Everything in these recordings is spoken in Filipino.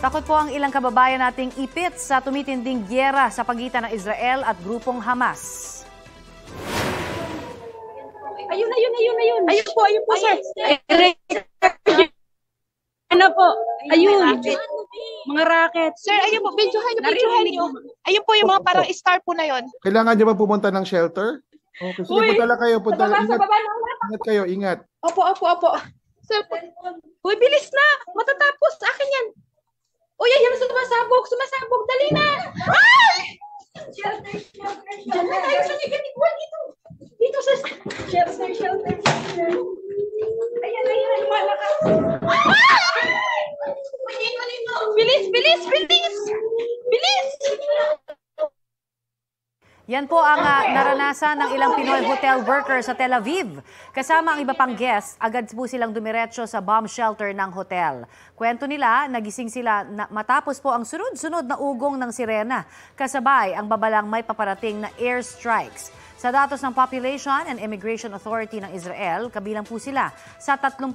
Takot po ang ilang kababayan nating ipit sa tumitinding gyera sa pagitan ng Israel at grupong Hamas. Ayun. Ayun po, sir. Ano po? Ayun. Mga racket. Sir, ayun po, videohan niyo. Ayun po yung mga parang star po na yon. Kailangan niyo ba pumunta ng shelter? Okay, sige, punta lang kayo. Punta lang. Ingat kayo, ingat. Opo. Sir, uy, bilis na. Matatapos. Akin yan. Uy, ayan, sumasabog. Dali na. Ay! Shelter. Diyan na tayo sa negative wall dito. Dito sa shelter. Ayan, malakas. Bilis! Yan po ang naranasan ng ilang Pinoy hotel workers sa Tel Aviv. Kasama ang iba pang guests, agad po silang dumiretso sa bomb shelter ng hotel. Kwento nila, nagising sila matapos po ang sunod-sunod na ugong ng sirena. Kasabay ang babalang may paparating na airstrikes. Sa datos ng Population and Immigration Authority ng Israel, kabilang po sila sa 30,000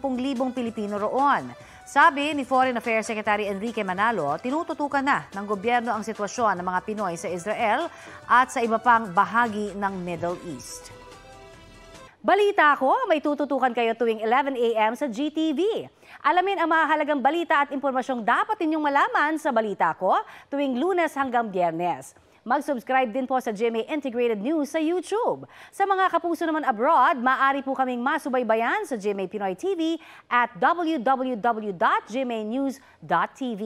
Pilipino roon. Sabi ni Foreign Affairs Secretary Enrique Manalo, tinututukan na ng gobyerno ang sitwasyon ng mga Pinoy sa Israel at sa iba pang bahagi ng Middle East. Balita ko, may tututukan kayo tuwing 11 a.m. sa GTV. Alamin ang mahalagang balita at impormasyong dapat ninyong malaman sa Balita Ko tuwing Lunes hanggang Biyernes. Mag-subscribe din po sa GMA Integrated News sa YouTube. Sa mga kapuso naman abroad, maaari po kaming masubaybayan sa GMA Pinoy TV at www.gmanews.tv.